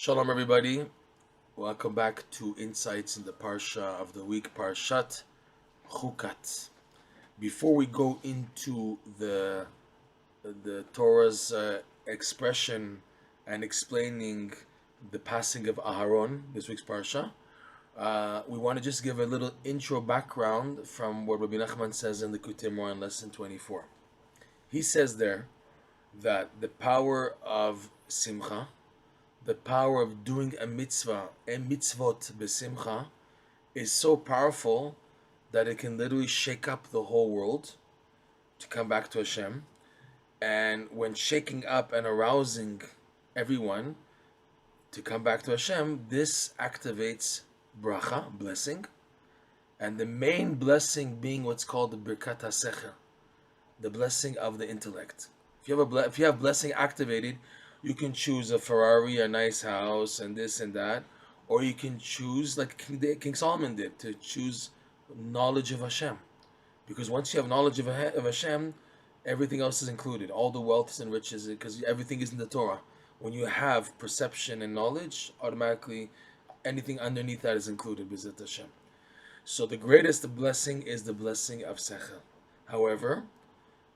Shalom, everybody. Welcome back to Insights in the Parsha of the Week, Parshat Chukat. Before we go into the Torah's expression and explaining the passing of Aharon, this week's Parsha, we want to just give a little intro background from what Rabbi Nachman says in Likutey Moharan, lesson 24. He says there that the power of Simcha, the power of doing a mitzvah, a mitzvot besimcha, is so powerful that it can literally shake up the whole world to come back to Hashem. And when shaking up and arousing everyone to come back to Hashem, this activates bracha, blessing, and the main blessing being what's called the birkat hasechel, the blessing of the intellect. If you have blessing activated, you can choose a Ferrari, a nice house, and this and that, or you can choose, like King Solomon did, to choose knowledge of Hashem. Because once you have knowledge of Hashem, everything else is included. All the wealth and riches, because everything is in the Torah. When you have perception and knowledge, automatically anything underneath that is included, B'ezrat Hashem. So the greatest blessing is the blessing of Sechel. However,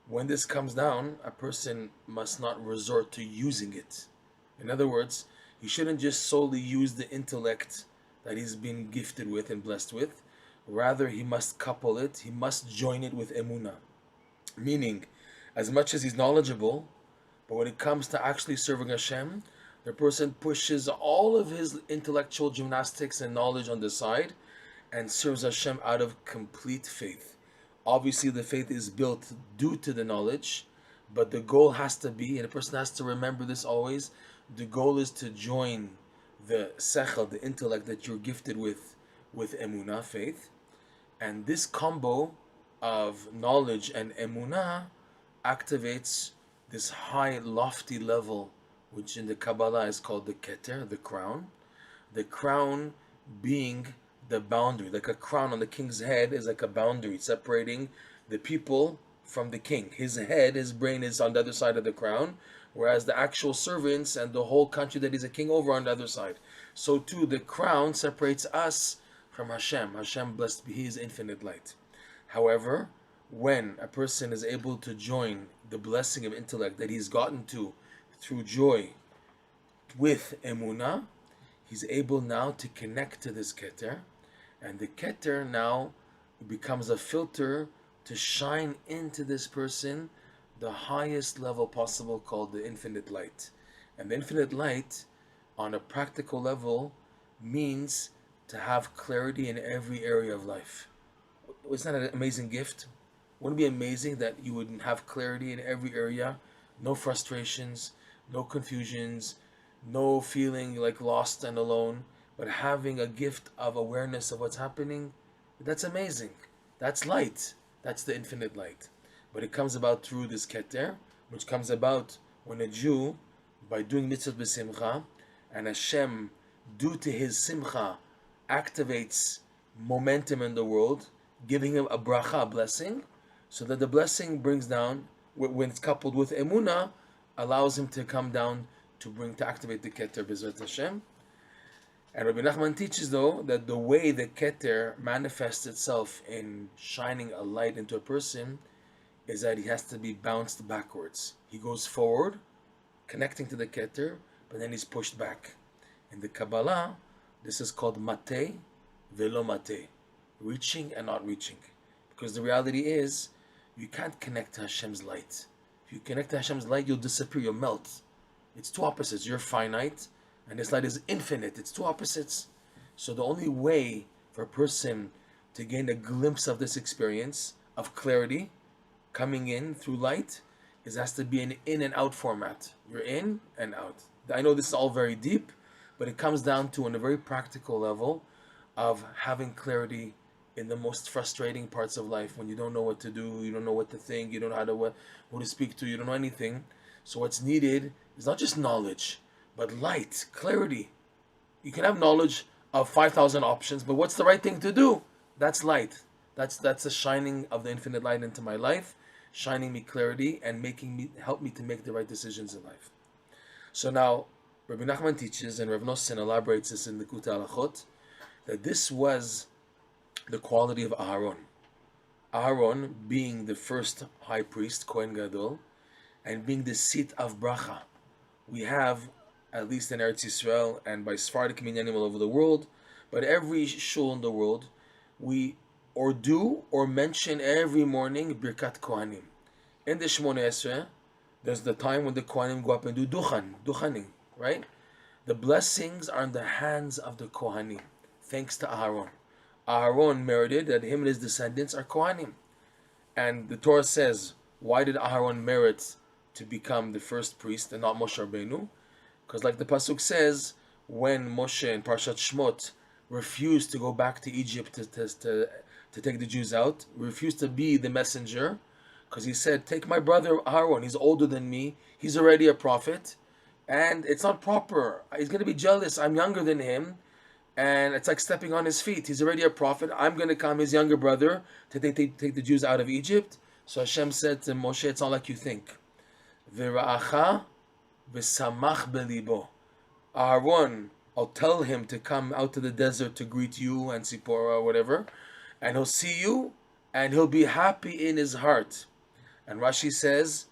when this comes down, a person must not resort to using it. In other words, he shouldn't just solely use the intellect that he's been gifted with and blessed with. Rather, he must couple it, he must join it with emunah. Meaning, as much as he's knowledgeable, but when it comes to actually serving Hashem, the person pushes all of his intellectual gymnastics and knowledge on the side and serves Hashem out of complete faith. Obviously, the faith is built due to the knowledge, but the goal has to be, and a person has to remember this always, the goal is to join the sechel, the intellect that you're gifted with emunah, faith. And this combo of knowledge and emunah activates this high, lofty level, which in the Kabbalah is called the keter, the crown. The crown being the boundary, like a crown on the king's head is like a boundary separating the people from the king. His head, his brain is on the other side of the crown, whereas the actual servants and the whole country that he's a king over are on the other side. So too, the crown separates us from Hashem. Hashem, blessed be He, is infinite light. However, when a person is able to join the blessing of intellect that he's gotten to through joy with emunah, he's able now to connect to this keter, and the keter now becomes a filter to shine into this person the highest level possible, called the infinite light. And the infinite light, on a practical level, means to have clarity in every area of life. Isn't that an amazing gift? Wouldn't it be amazing that you would have clarity in every area? No frustrations, no confusions, no feeling like lost and alone, but having a gift of awareness of what's happening. That's amazing. That's light. That's the infinite light. But it comes about through this keter, which comes about when a Jew, by doing mitzvot b'simcha, and Hashem, due to his simcha, activates momentum in the world, giving him a bracha, a blessing, so that the blessing brings down, when it's coupled with emunah, allows him to come down to activate the keter, B'ezrat Hashem. And Rabbi Nachman teaches, though, that the way the keter manifests itself in shining a light into a person is that he has to be bounced backwards. He goes forward, connecting to the keter, but then he's pushed back. In the Kabbalah, this is called mateh velo mateh, reaching and not reaching. Because the reality is, you can't connect to Hashem's light. If you connect to Hashem's light, you'll disappear, you'll melt. It's two opposites. You're finite, and this light is infinite. It's two opposites. So the only way for a person to gain a glimpse of this experience of clarity coming in through light is has to be an in and out format. You're in and out. I know this is all very deep, but it comes down to, on a very practical level, of having clarity in the most frustrating parts of life, when you don't know what to do, you don't know what to think, you don't know who to speak to, you don't know anything. So what's needed is not just knowledge, but light, clarity. You can have knowledge of 5,000 options, but what's the right thing to do? That's light. That's the shining of the infinite light into my life, shining me clarity and help me to make the right decisions in life. So now, Rabbi Nachman teaches, and Rav Nosson elaborates this in the Likutey Moharan, that this was the quality of Aharon. Aharon being the first high priest, Kohen Gadol, and being the seat of bracha. We have, at least in Eretz Yisrael and by Sephardic minyanim all over the world, but every shul in the world, we or do or mention every morning Birkat Kohanim. In the Shmoneh Esrei, there's the time when the Kohanim go up and do duchaning, right? The blessings are in the hands of the Kohanim, thanks to Aharon. Aharon merited that him and his descendants are Kohanim. And the Torah says, why did Aharon merit to become the first priest and not Moshe Rabbeinu? Because like the Pasuk says, when Moshe in Parshat Shmot refused to go back to Egypt to take the Jews out, refused to be the messenger, because he said, take my brother Aharon, he's older than me, he's already a prophet, and it's not proper. He's going to be jealous, I'm younger than him, and it's like stepping on his feet. He's already a prophet, I'm going to come, his younger brother, to take the Jews out of Egypt. So Hashem said to Moshe, it's not like you think. V'ra'acha v'samach belibo. Aharon, I'll tell him to come out to the desert to greet you and Sipporah or whatever, and he'll see you, and he'll be happy in his heart. And Rashi says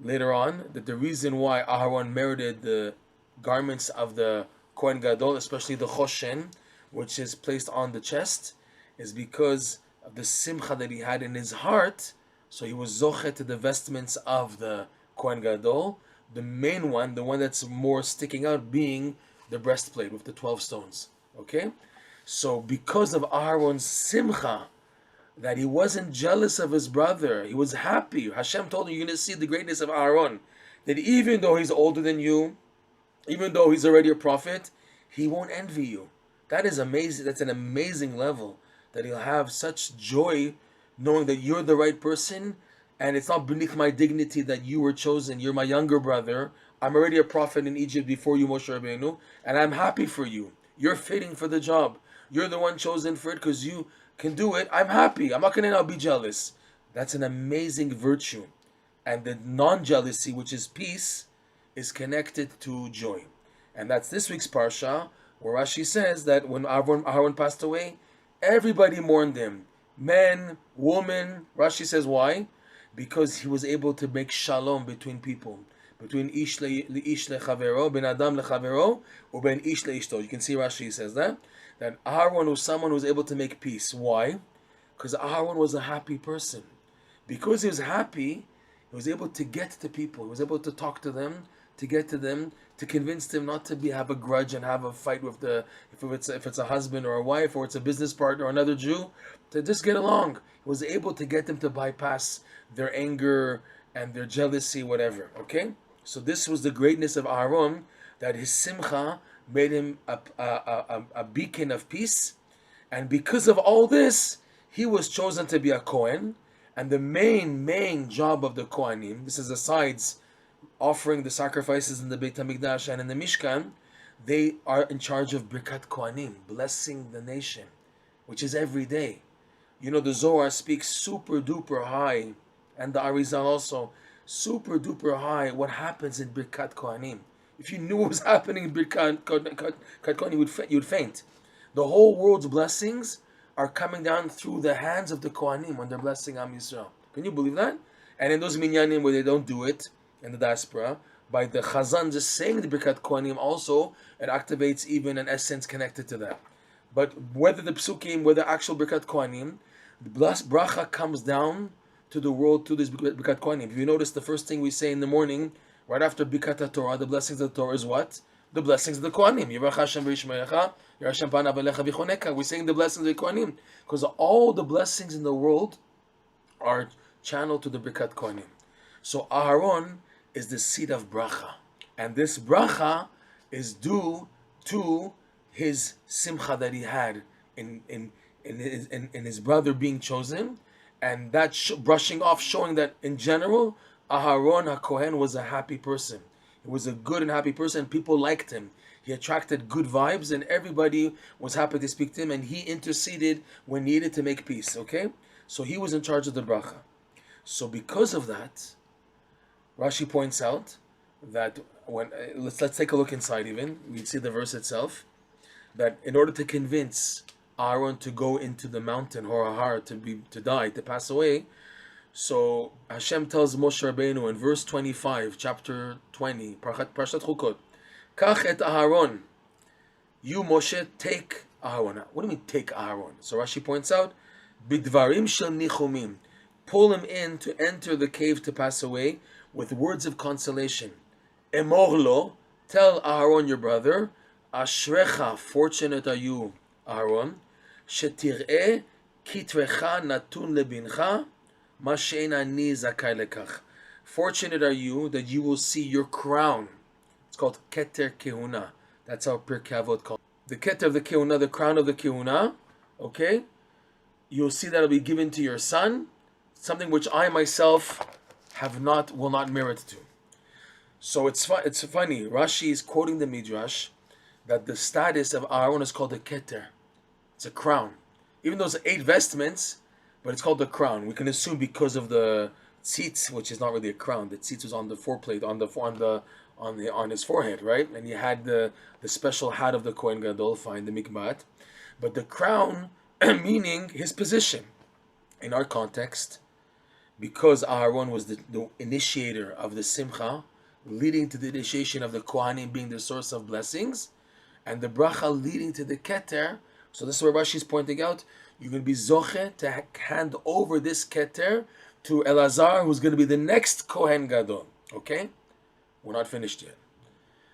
later on that the reason why Aharon merited the garments of the Kohen Gadol, especially the Choshen, which is placed on the chest, is because of the simcha that he had in his heart. So he was zoche to the vestments of the Kohen Gadol. The main one, the one that's more sticking out, being the breastplate with the 12 stones. Okay? So because of Aharon's simcha, that he wasn't jealous of his brother, he was happy. Hashem told him, you're going to see the greatness of Aharon. That even though he's older than you, even though he's already a prophet, he won't envy you. That is amazing. That's an amazing level. That he'll have such joy knowing that you're the right person, and it's not beneath my dignity that you were chosen. You're my younger brother. I'm already a prophet in Egypt before you, Moshe Rabbeinu, and I'm happy for you. You're fitting for the job. You're the one chosen for it because you can do it. I'm happy. I'm not going to now be jealous. That's an amazing virtue. And the non-jealousy, which is peace, is connected to joy. And that's this week's Parsha, where Rashi says that when Aharon passed away, everybody mourned him. Men, women. Rashi says why? Because he was able to make shalom between people. Between ish lechavero, ben adam lechavero, or ben ish leishto. You can see Rashi says that Aharon was someone who was able to make peace. Why? Because Aharon was a happy person. Because he was happy, he was able to get to people. He was able to talk to them, to get to them, to convince them not to have a grudge and have a fight with if it's a husband or a wife or it's a business partner or another Jew, to just get along. He was able to get them to bypass their anger and their jealousy, whatever. Okay? So this was the greatness of Aharon, that his simcha made him a beacon of peace. And because of all this, he was chosen to be a Kohen. And the main job of the Kohanim, this is besides offering the sacrifices in the Beit HaMikdash and in the Mishkan, they are in charge of Birkat Kohanim, blessing the nation, which is every day. You know, the Zohar speaks super duper high, and the Arizal also, super duper high, what happens in Birkat Kohanim. If you knew what was happening in Birkat Kohanim, you would faint. The whole world's blessings are coming down through the hands of the Kohanim when they're blessing Am Yisrael. Can you believe that? And in those minyanim where they don't do it, in the diaspora, by the Chazan just saying the Birkat Kohanim also, it activates even an essence connected to that. But whether the Psukim, whether actual Birkat Kohanim, the bracha comes down to the world through this Birkat Kohanim. If you notice, the first thing we say in the morning, right after Birkat Torah, the blessings of the Torah is what? The blessings of the Kohanim. Yirach Hashem v'yishmerecha, Yirach Hashem panav elecha v'choneka. We're saying the blessings of the Kohanim. Because all the blessings in the world are channeled to the Birkat Kohanim. So Aharon is the seed of bracha. And this bracha is due to his simcha that he had in his brother being chosen. And that brushing off, showing that in general, Aharon HaKohen was a happy person. He was a good and happy person. People liked him. He attracted good vibes, and everybody was happy to speak to him, and he interceded when needed to make peace, okay? So he was in charge of the bracha. So because of that, Rashi points out that let's take a look inside. Even we see the verse itself, that in order to convince Aharon to go into the mountain Har to die, to pass away, so Hashem tells Moshe Rabbeinu in verse 25, chapter 20, Parshat Chukat, Kach et Aharon, you Moshe take Aharon. What do you mean take Aharon? So Rashi points out, Bidvarim shel nichumim, pull him in to enter the cave to pass away with words of consolation. Emor lo, tell Aharon your brother, Ashrecha, fortunate are you, Aharon, shetir'eh kitrecha natun lebincha, ma she'en ani zakai lekach. Fortunate are you that you will see your crown. It's called Keter Kehuna. That's how Pirkei Avot called it. The Keter of the Kehuna, the crown of the Kehuna, okay? You'll see that it'll be given to your son, something which I myself will not merit to. So it's funny. Rashi is quoting the Midrash that the status of Aharon is called a Keter. It's a crown. Even though it's 8 vestments, but it's called the crown. We can assume because of the tzitz, which is not really a crown. The tzitz was on the foreplate, on his forehead, right? And he had the special hat of the Kohen Gadol, fine, the mikbat. But the crown, meaning his position. In our context, because Aharon was the initiator of the simcha, leading to the initiation of the Kohanim being the source of blessings, and the bracha leading to the keter. So this is where Rashi is pointing out, you're going to be zoche to hand over this keter to Elazar, who's going to be the next Kohen Gadol. Okay? We're not finished yet.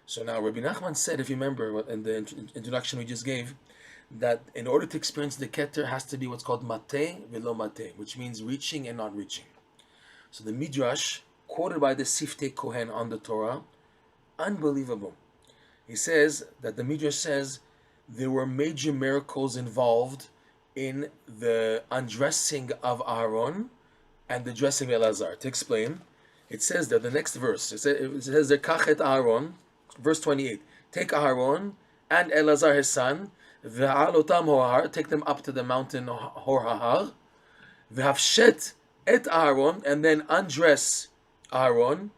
So now Rabbi Nachman said, if you remember in the introduction we just gave, that in order to experience the keter has to be what's called mateh velo mateh, which means reaching and not reaching. So the Midrash, quoted by the Siftei Kohen on the Torah, unbelievable. He says that the Midrash says there were major miracles involved in the undressing of Aharon and the dressing of Elazar. To explain, it says that the next verse, it says the Kachet Aharon, verse 28, take Aharon and Elazar his son, v'ha'alotam Hor, take them up to the mountain Hor Hahar, v'havshet et Aharon, and then undress Aharon,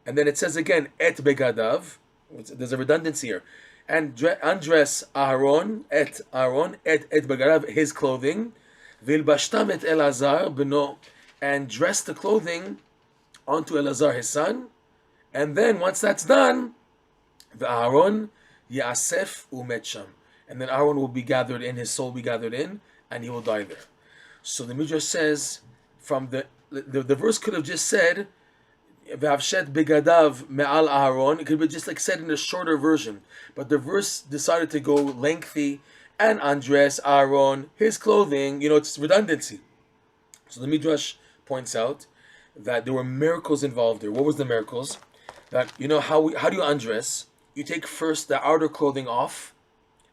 and then it says again et begadav. There's a redundancy here, and undress Aharon et begadav, his clothing, v'ilbashtam et Elazar beno, and dress the clothing onto Elazar his son, and then once that's done, the Aharon yasef umet sham, and then Aharon will be gathered in, his soul will be gathered in, and he will die there. So the Midrash says, from the verse could have just said, V'havshet begadav me'al Aharon. It could be just like said in a shorter version. But the verse decided to go lengthy and undress Aharon, his clothing. It's redundancy. So the Midrash points out that there were miracles involved there. What was the miracles? That, how do you undress? You take first the outer clothing off,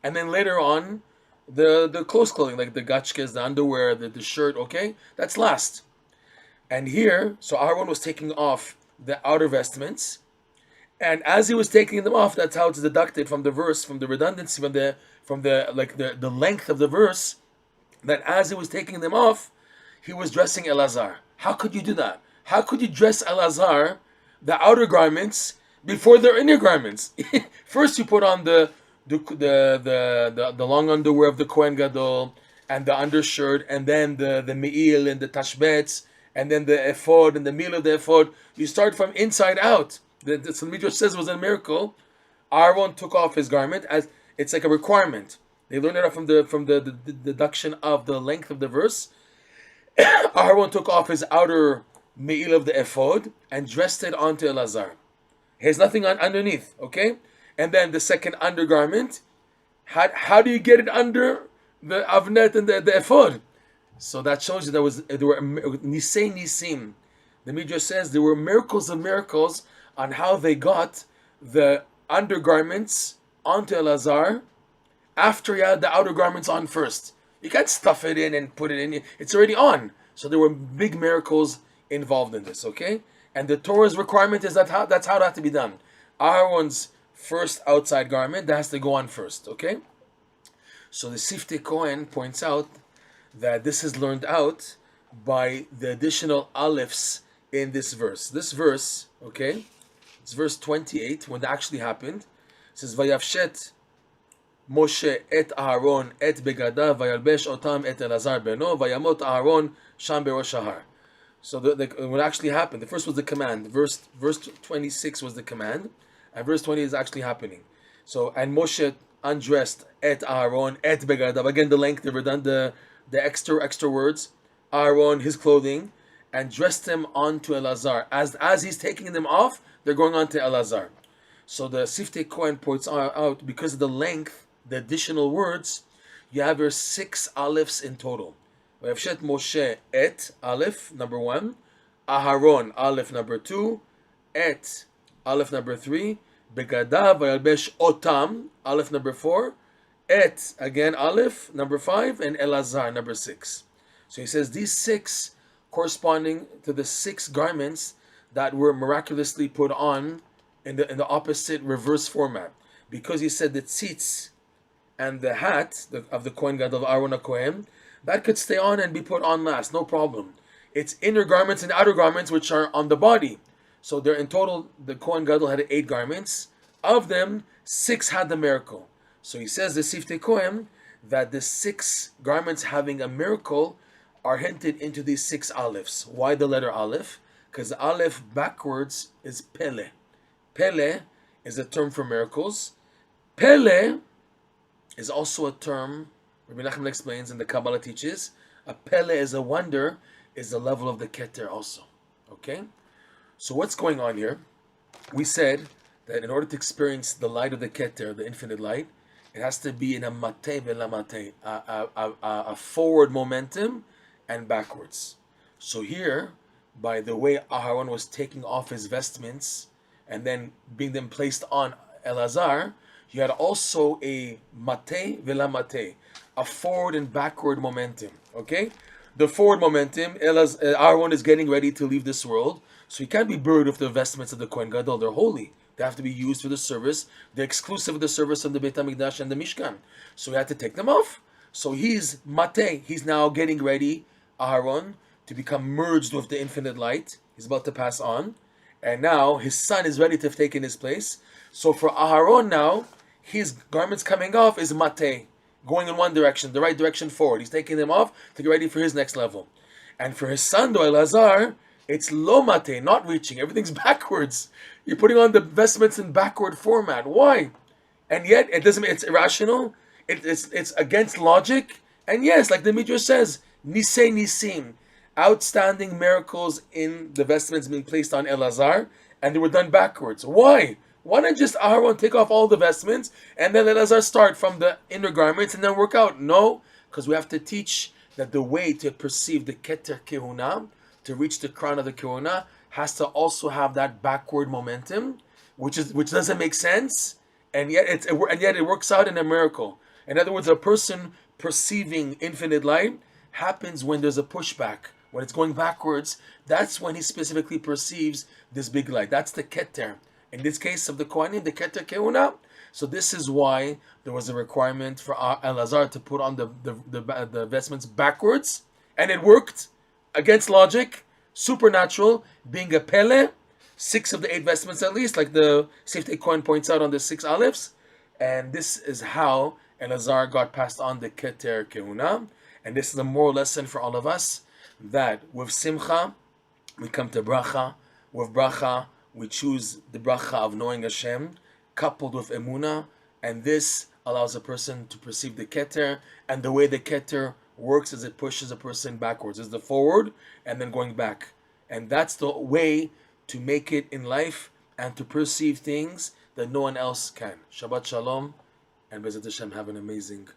and then later on, the close clothing, like the gachkas, the underwear, the shirt, okay? That's last. And here, so Aharon was taking off the outer vestments, and as he was taking them off, that's how it's deducted from the verse, from the redundancy, from the length of the verse, that as he was taking them off, he was dressing Elazar. How could you do that? How could you dress Elazar, the outer garments, before their inner garments? First, you put on the long underwear of the Kohen Gadol, and the undershirt, and then the me'il and the tashbetz, and then the ephod and the meal of the ephod. You start from inside out. The Midrash says it was a miracle. Aharon took off his garment, as it's like a requirement. They learned it from the deduction of the length of the verse. Aharon took off his outer me'il of the ephod and dressed it onto Elazar. He has nothing underneath, okay? And then the second undergarment, how do you get it under the avnet and the ephod? So that shows you there were nisei nisim. The Midrash says there were miracles of miracles on how they got the undergarments onto Elazar after he had the outer garments on first. You can't stuff it in and put it in. It's already on. So there were big miracles involved in this, okay? And the Torah's requirement is that's how it has to be done. Aharon's first outside garment, that has to go on first, okay? So the Siftei Kohen points out that this is learned out by the additional aleph in this verse. This verse, okay, It's verse 28, when that actually happened. It says, Vayavshet Moshe et Aharon et begadav vayalbesh otam et Elazar beno vayamot Aharon sham berosh hahar. So what actually happened, the first was the command. Verse 26 was the command, and verse 20 is actually happening. So, and Moshe undressed et Aharon et begadav. Again, the length, the extra words. Aharon, his clothing, and dressed him onto Elazar. As he's taking them off, they're going on to Elazar. So the Siftei Kohen points out, because of the length, the additional words, you have your 6 alephs in total. Vayavshet Moshe et, aleph, number 1. Aharon, aleph, number 2. Et, aleph, number 3. Begadav vayalbesh otam, aleph, number 4. Et, again, aleph, number 5. And Elazar, number 6. So he says these 6 corresponding to the 6 garments that were miraculously put on in the opposite reverse format. Because he said the tzitz and the hat of the Kohen Gadol, Aharon HaKohen, that could stay on and be put on last, no problem. It's inner garments and outer garments which are on the body. So there in total, the Kohen Gadol had 8 garments. Of them, 6 had the miracle. So he says, the Siftei Kohen, that the 6 garments having a miracle are hinted into these 6 alephs. Why the letter aleph? Because the aleph backwards is pele. Pele is a term for miracles. Pele is also a term, Rabbi Nachman explains and the Kabbalah teaches, a pele is a wonder, is the level of the keter also. Okay? So what's going on here? We said that in order to experience the light of the keter, the infinite light, it has to be in a mate velamate, a forward momentum and backwards. So here, by the way Aharon was taking off his vestments and then being them placed on Elazar, you had also a mate velamate, a forward and backward momentum. Okay? The forward momentum, Aharon is getting ready to leave this world, so he can't be buried with the vestments of the Kohen Gadol. They're holy. They have to be used for the service. They're exclusive of the service of the Beit HaMikdash and the Mishkan. So he had to take them off. So he's mate. He's now getting ready, Aharon, to become merged with the infinite light. He's about to pass on. And now his son is ready to have taken his place. So for Aharon now, his garments coming off is mate, going in one direction, the right direction forward. He's taking them off to get ready for his next level. And for his son, though, Elazar, it's lo mate, not reaching. Everything's backwards. You're putting on the vestments in backward format. Why? And yet, it's irrational. It's against logic. And yes, like the Midrash says, nisei nisim, outstanding miracles in the vestments being placed on Elazar, and they were done backwards. Why? Why not just Aharon take off all the vestments and then Elazar start from the inner garments and then work out? No, because we have to teach that the way to perceive the Keter Kehuna, to reach the crown of the Kehuna, has to also have that backward momentum, which doesn't make sense, and yet it works out in a miracle. In other words, a person perceiving infinite light happens when there's a pushback. When it's going backwards, that's when he specifically perceives this big light. That's the Keter. In this case of the Kohanim, the Keter Kehuna. So this is why there was a requirement for Elazar to put on the vestments backwards, and it worked against logic, supernatural, being a Pele, 6 of the 8 vestments at least, like the Siftei Kohen points out on the 6 alephs, and this is how Elazar got passed on the Keter Kehuna. And this is a moral lesson for all of us, that with Simcha, we come to Bracha. With Bracha, we choose the Bracha of knowing Hashem, coupled with Emunah, and this allows a person to perceive the Keter, and the way the Keter works is it pushes a person backwards. It's the forward and then going back. And that's the way to make it in life and to perceive things that no one else can. Shabbat Shalom, and Bezat Hashem, have an amazing